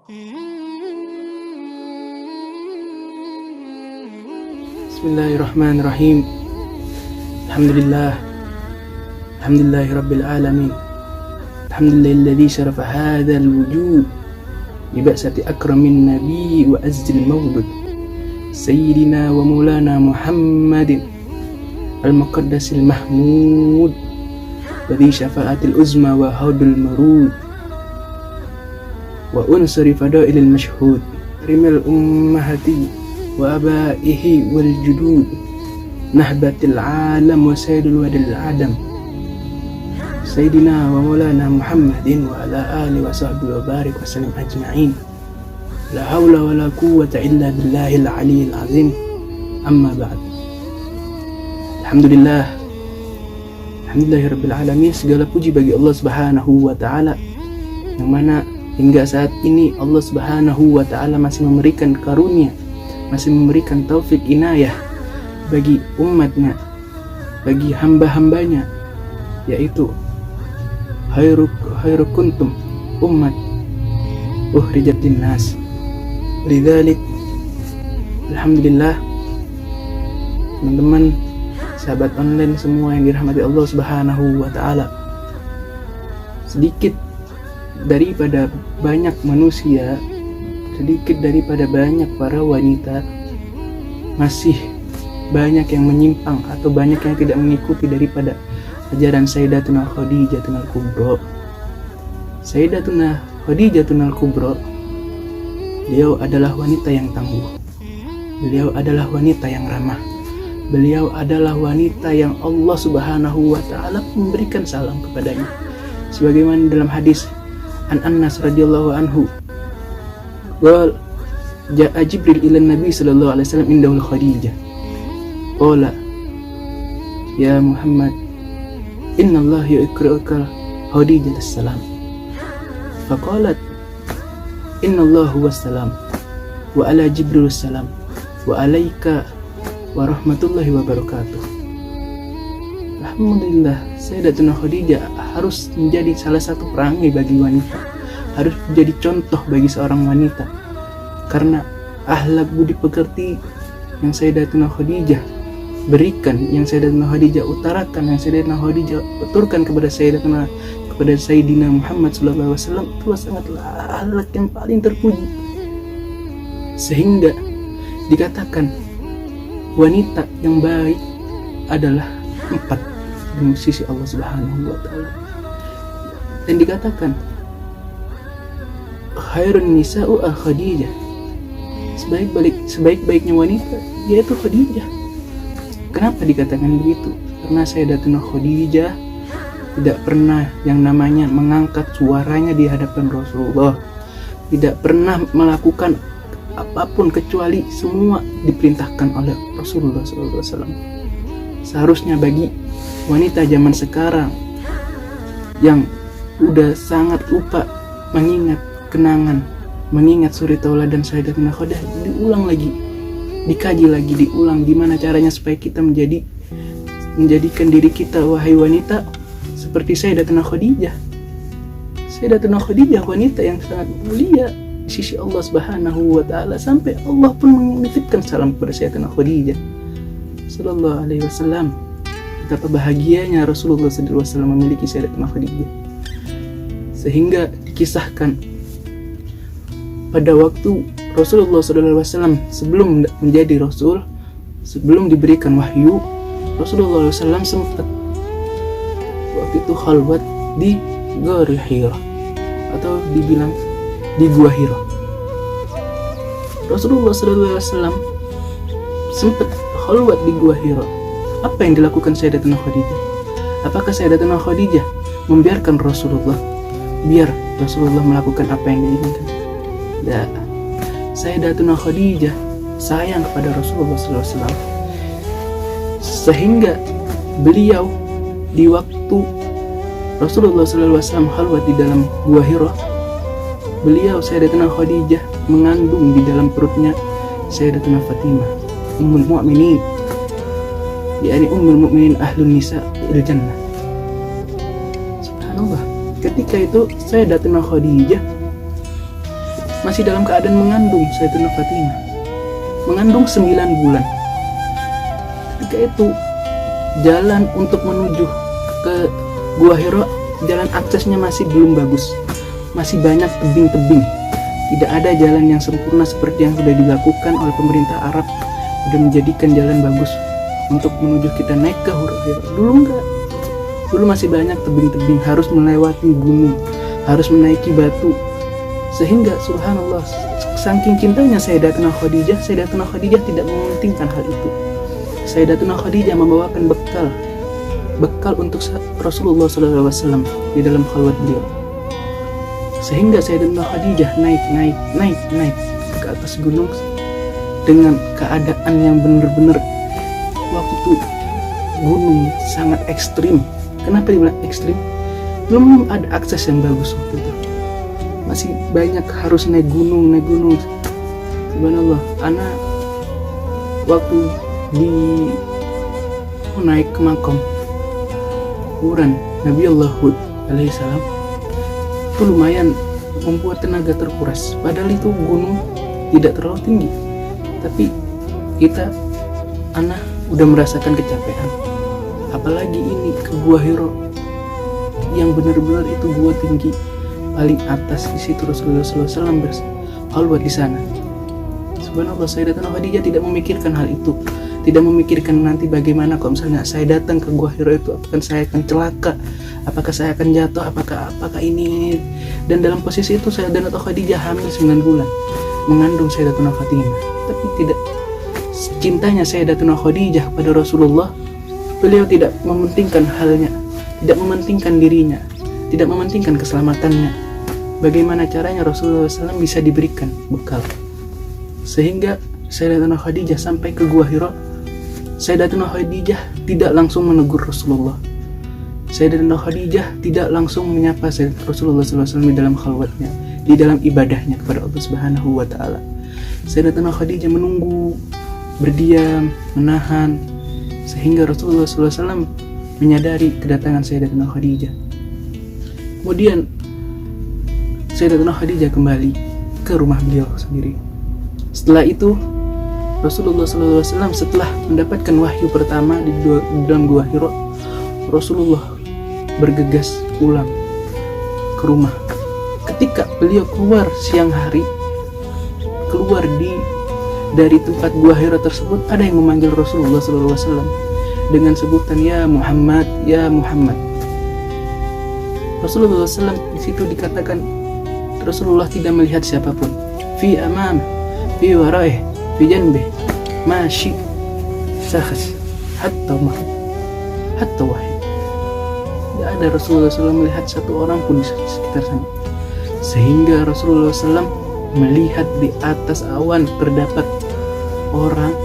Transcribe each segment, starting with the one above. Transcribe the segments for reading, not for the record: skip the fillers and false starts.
Bismillahirrahmanirrahim. Alhamdulillahi rabbil alamin. Alhamdulillahilladzi syarafa hadzal wujud bi ba'sati akramin nabi wa azzil mawdud sayyidina wa maulana Muhammadin al-muqaddasil mahmud wa dhi syafa'atil uzma wa haudul marud wa unsuri fadailil mashhud rimil ummahati wa abaihi wal judud nahbatil alam wa sayyidul wadil adam sayyidina wa maulana Muhammadin wa ala alihi wa sahbihi wa barik wa sallim ajma'in. La hawla wa la quwwata illa billahil aliyyil azim. Amma ba'd. Alhamdulillahi rabbil alamin. Segala puji bagi Allah Subhanahu wa taala, yang mana hingga saat ini Allah Subhanahu wa taala masih memberikan karunia, masih memberikan taufik inayah bagi umatnya, bagi hamba-hambanya, yaitu khairukuntum ummat ukhrijat linnas. Lidzalik alhamdulillah, teman-teman sahabat online semua yang dirahmati Allah Subhanahu wa taala, sedikit daripada banyak manusia, sedikit daripada banyak para wanita, masih banyak yang menyimpang atau banyak yang tidak mengikuti daripada ajaran Sayyidatuna Khadijatul Kubra. Sayyidatuna Khadijatul Kubra, beliau adalah wanita yang tangguh, beliau adalah wanita yang ramah, beliau adalah wanita yang Allah Subhanahu wa taala memberikan salam kepadanya, sebagaimana dalam hadis An Anas radhiyallahu anhu, qala ja'a Jibril ila Nabi sallallahu alaihi wasallam indahu Khadijah, qala ya Muhammad inna Allah yuqri'uka Khadijah as-salam, faqalat inna Allah huwas salam wa ala Jibril as-salam wa alaika wa rahmatullahi wa barakatuh. Alhamdulillah, Sayyidatuna Khadijah harus menjadi salah satu perangai bagi wanita, harus menjadi contoh bagi seorang wanita, karena akhlak budi pekerti yang Sayyidatuna Khadijah berikan, yang Sayyidatuna Khadijah utarakan, yang Sayyidatuna Khadijah tuturkan kepada Sayyidina Muhammad sallallahu alaihi wasallam, itu sangatlah akhlak yang paling terpuji, sehingga dikatakan wanita yang baik adalah 4 di sisi Allah Subhanahu wa taala, dan dikatakan khairun nisa'u al-Khadijah, sebaik-baiknya wanita yaitu Khadijah. Kenapa dikatakan begitu? Karena Sayyidatuna Khadijah tidak pernah yang namanya mengangkat suaranya di hadapan Rasulullah, tidak pernah melakukan apapun kecuali semua diperintahkan oleh Rasulullah SAW. Seharusnya bagi wanita zaman sekarang yang udah sangat lupa mengingat kenangan, mengingat suri tauladan Sayyidatuna Khadijah, diulang lagi, dikaji lagi, diulang gimana caranya supaya kita menjadikan diri kita, wahai wanita, seperti Sayyidatuna Khadijah. Sayyidatuna Khadijah wanita yang sangat mulia di sisi Allah Subhanahu wa taala, sampai Allah pun menitipkan salam kepada Sayyidatuna Khadijah sallallahu alaihi wasallam. Betapa bahagianya Rasulullah sallallahu alaihi wasallam memiliki Sayyidatuna Khadijah, sehingga dikisahkan pada waktu Rasulullah sallallahu alaihi wasallam sebelum menjadi rasul, sebelum diberikan wahyu, Rasulullah sallallahu alaihi wasallam sempat waktu itu khalwat di Ghar Hira, atau dibilang di Gua Hira. Rasulullah sallallahu alaihi wasallam sempat khalwat di Gua Hira. Apa yang dilakukan Sayyidatuna Khadijah? Apakah Sayyidatuna Khadijah membiarkan Rasulullah biar Rasulullah melakukan apa yang diinginkan? Ya, Sayyidatuna Khadijah sayang kepada Rasulullah sallallahu alaihi wasallam, sehingga beliau di waktu Rasulullah sallallahu alaihi wasallam khalwat di dalam Gua Hira, beliau Sayyidatuna Khadijah mengandung di dalam perutnya Sayyidatuna Fatimah Ummul Mu'minin, yakni Ummul Mu'minin Ahlun Nisa il Jannah. Subhanallah, ketika itu Sayyidatuna Khadijah masih dalam keadaan mengandung Sayyidatina Fatimah, mengandung 9 bulan. Ketika itu jalan untuk menuju ke Gua Hira, jalan aksesnya masih belum bagus, masih banyak tebing-tebing. Tidak ada jalan yang sempurna seperti yang sudah dilakukan oleh pemerintah Arab, sudah menjadikan jalan bagus untuk menuju kita naik ke Gua Hira. Dulu enggak, dulu masih banyak tebing-tebing, harus melewati gunung, harus menaiki batu. Sehingga subhanallah, saking cintanya Sayyidatina Khadijah tidak mementingkan hal itu. Sayyidatina Khadijah membawakan bekal untuk Rasulullah SAW di dalam khalwat beliau. Sehingga Sayyidatina Khadijah naik ke atas gunung dengan keadaan yang benar-benar waktu itu gunung sangat ekstrim. Kenapa dibilang ekstrim? Belum ada akses yang bagus waktu itu. Masih banyak harus naik gunung. Subhanallah, anak waktu naik ke makam kuburan Nabi Allah Hud alaihissalam itu lumayan membuat tenaga terkuras, padahal itu gunung tidak terlalu tinggi, tapi kita anak udah merasakan kecapean. Apalagi ini ke Gua Hira yang benar-benar itu gua tinggi paling atas. Di situ Rasulullah SAW berkhalwat di sana. Subhanallah, Sayyidatina Khadijah tidak memikirkan hal itu, tidak memikirkan nanti bagaimana kalau misalnya saya datang ke Gua Hira itu, apakah saya akan celaka, apakah saya akan jatuh, apakah ini. Dan dalam posisi itu Sayyidatina Khadijah hamil 9 bulan, mengandung Sayyidatina Fatimah. Tapi tidak cintanya Sayyidatina Khadijah pada Rasulullah, beliau tidak mementingkan halnya, tidak mementingkan dirinya, tidak mementingkan keselamatannya. Bagaimana caranya Rasulullah SAW bisa diberikan bekal. Sehingga Sayyidatina Khadijah sampai ke Gua Hira, Sayyidatina Khadijah tidak langsung menegur Rasulullah. Sayyidatina Khadijah tidak langsung menyapa Rasulullah SAW di dalam khalwatnya, di dalam ibadahnya kepada Allah Subhanahu wa Ta'ala. Sayyidatina Khadijah menunggu, berdiam, menahan, sehingga Rasulullah SAW menyadari kedatangan Sayyidatina Khadijah. Kemudian Sayyidatina Khadijah kembali ke rumah beliau sendiri. Setelah itu Rasulullah SAW setelah mendapatkan wahyu pertama di dalam Gua Hira, Rasulullah bergegas pulang ke rumah. Ketika beliau keluar siang hari, keluar dari tempat Gua Hira tersebut, ada yang memanggil Rasulullah SAW dengan sebutan ya Muhammad, ya Muhammad. Rasulullah SAW di situ dikatakan Rasulullah tidak melihat siapapun. Fi amam, fi waraih, fi janbih, mashi, sakhas, hatta wahid. Tidak ada Rasulullah SAW melihat satu orang pun di sekitar sana. Sehingga Rasulullah SAW melihat di atas awan terdapat orang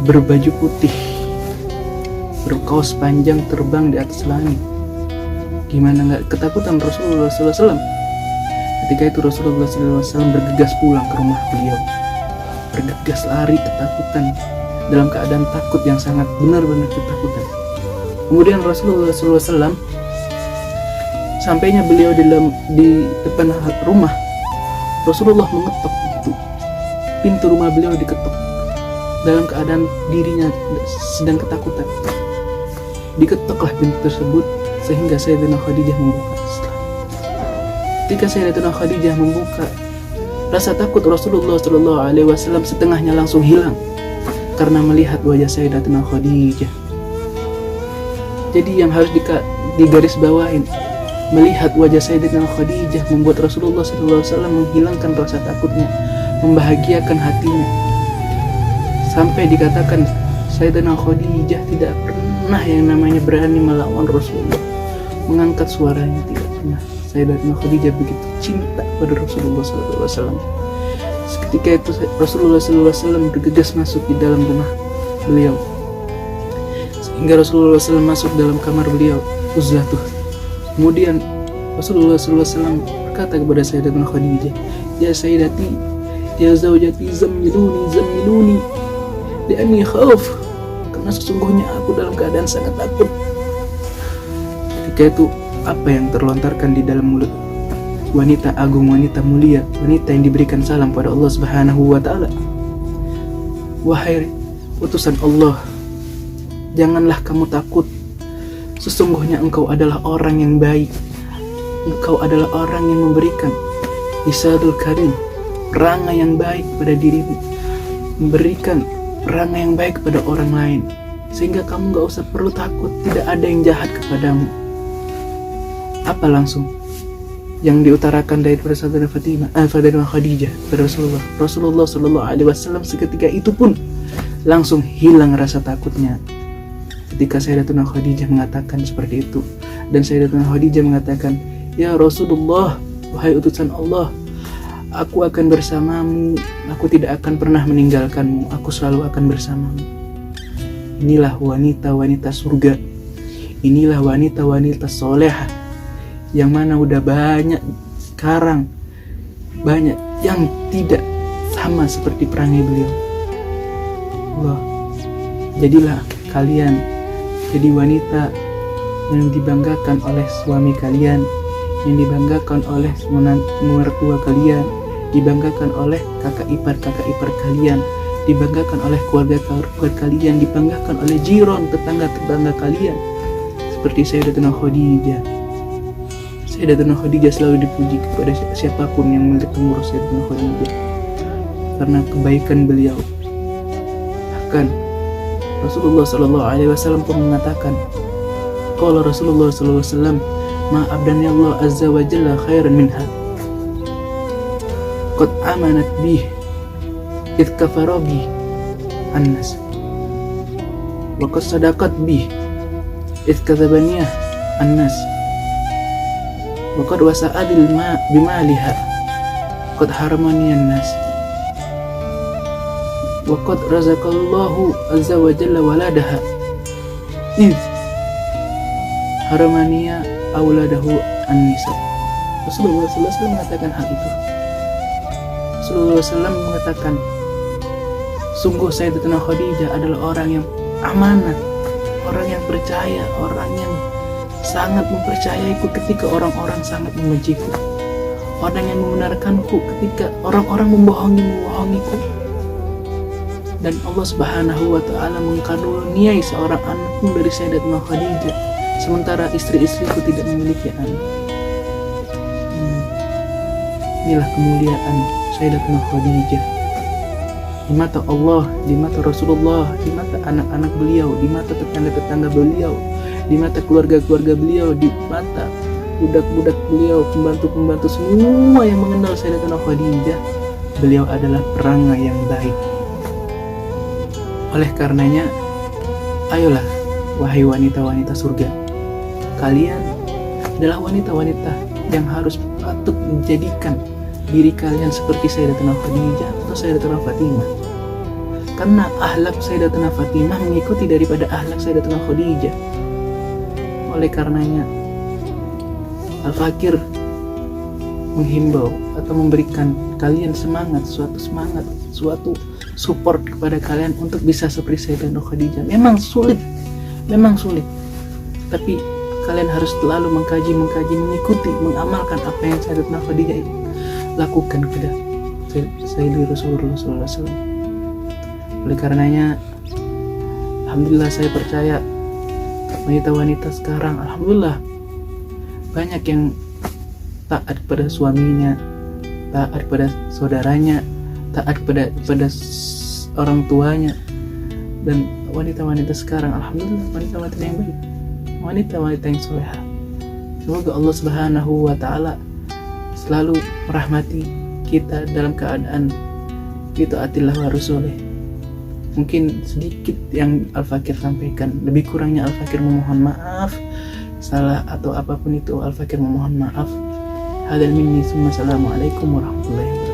berbaju putih, berkaos panjang terbang di atas langit. Gimana nggak ketakutan Rasulullah SAW? Ketika itu Rasulullah SAW bergegas pulang ke rumah beliau, bergegas lari ketakutan, dalam keadaan takut yang sangat benar-benar ketakutan. Kemudian Rasulullah SAW sampainya beliau di depan rumah, Rasulullah mengetok pintu rumah beliau, diketok dalam keadaan dirinya sedang ketakutan. Diketoklah pintu tersebut sehingga Sayyidatina Khadijah membuka. Ketika Sayyidatina Khadijah membuka, rasa takut Rasulullah SAW setengahnya langsung hilang karena melihat wajah Sayyidatina Khadijah. Jadi yang harus digarisbawahin, melihat wajah Sayyidatina Khadijah membuat Rasulullah SAW menghilangkan rasa takutnya, membahagiakan hatinya. Sampai dikatakan Sayyidatina Khadijah tidak pernah yang namanya berani melawan Rasulullah, mengangkat suaranya, tidak pernah. Sayyidatina Khadijah begitu cinta pada Rasulullah SAW. Ketika itu Rasulullah SAW bergegas masuk di dalam rumah beliau, sehingga Rasulullah SAW masuk dalam kamar beliau, uzlatuh. Kemudian Rasulullah SAW berkata kepada Sayyidatina Khadijah, ya Sayyidati, ya zawjati, zammiluni li'anni khauf, karena sesungguhnya aku dalam keadaan sangat takut. Ketika itu apa yang terlontarkan di dalam mulut wanita agung, wanita mulia, wanita yang diberikan salam pada Allah Subhanahu wa Ta'ala. Wahai utusan Allah, janganlah kamu takut. Sesungguhnya engkau adalah orang yang baik. Engkau adalah orang yang memberikan Isadul Karim, perangai yang baik pada dirimu, memberikan perangai yang baik pada orang lain, sehingga kamu gak usah perlu takut. Tidak ada yang jahat kepadamu. Apa langsung yang diutarakan dari Sayyidatina Khadijah pada Rasulullah Sallallahu Alaihi Wasallam? Seketika itu pun langsung hilang rasa takutnya ketika Sayyidatina Khadijah mengatakan seperti itu. Dan Sayyidatina Khadijah mengatakan, ya Rasulullah, wahai utusan Allah, aku akan bersamamu, aku tidak akan pernah meninggalkanmu, aku selalu akan bersamamu. Inilah wanita-wanita surga, inilah wanita-wanita solehah, yang mana udah banyak sekarang, banyak yang tidak sama seperti perangai beliau. Allah, jadilah kalian jadi wanita yang dibanggakan oleh suami kalian, yang dibanggakan oleh mertua kalian, dibanggakan oleh kakak ipar kalian, dibanggakan oleh keluarga kalian, dibanggakan oleh jiron, tetangga kalian, seperti Sayyidatina Khadijah. Sayyidatina Khadijah selalu dipuji kepada siapapun yang melihat pengurus Sayyidatina Khadijah karena kebaikan beliau. Bahkan Rasulullah Sallallahu Alaihi Wasallam pun mengatakan, qala Rasulullah Sallallahu Alaihi Wasallam, ma abdani Allah azza wa jalla khairan minha, qad amanat bih id kafara bih annas, wa qad sadaqat bih id kadzabaniyah annas, wa qad wasa'adil bimaliha qad haramaniyan nas, wa qad razaqallahu azza wa jalla waladaha id haramaniya auladahu an-nisa. Rasulullah SAW mengatakan hal itu. Rasulullah SAW mengatakan, sungguh Sayyidatina Khadijah adalah orang yang amanat, orang yang percaya, orang yang sangat mempercayaiku ketika orang-orang sangat membenciku, orang yang membenarkanku ketika orang-orang membohongiku. Dan Allah Subhanahu wa Ta'ala mengkaruniai seorang anak pun dari Sayyidatina Khadijah, sementara istri-istriku tidak memiliki anak. Inilah kemuliaan Sayyidatina Khadijah di mata Allah, di mata Rasulullah, di mata anak-anak beliau, di mata tetangga-tetangga beliau, di mata keluarga-keluarga beliau, di mata budak-budak beliau, pembantu-pembantu, semua yang mengenal Sayyidatina Khadijah. Beliau adalah perangai yang baik. Oleh karenanya, ayolah wahai wanita-wanita surga, kalian adalah wanita-wanita yang harus patut menjadikan diri kalian seperti Sayyidatina Khadijah atau Sayyidatina Fatimah. Karena akhlak Sayyidatina Fatimah mengikuti daripada akhlak Sayyidatina Khadijah. Oleh karenanya, Al-Fakir menghimbau atau memberikan kalian semangat, suatu support kepada kalian untuk bisa seperti Sayyidatina Khadijah. Memang sulit, tapi kalian harus selalu mengkaji, mengikuti, mengamalkan apa yang Sayyidatina Khadijah lakukan kepada Sayyidina Rasulullah SAW. Oleh karenanya, alhamdulillah saya percaya wanita-wanita sekarang, alhamdulillah banyak yang taat kepada suaminya, taat kepada saudaranya, taat kepada orang tuanya. Dan wanita-wanita sekarang, alhamdulillah, wanita-wanita yang baik, wanita-wanita yang solehah. Semoga Allah Subhanahu wa Ta'ala selalu merahmati kita dalam keadaan kita atilah wa rasulih. Mungkin sedikit yang Al-Fakir sampaikan, lebih kurangnya Al-Fakir memohon maaf, salah atau apapun itu Al-Fakir memohon maaf. Hadal minni, assalamualaikum warahmatullahi wabarakatuh.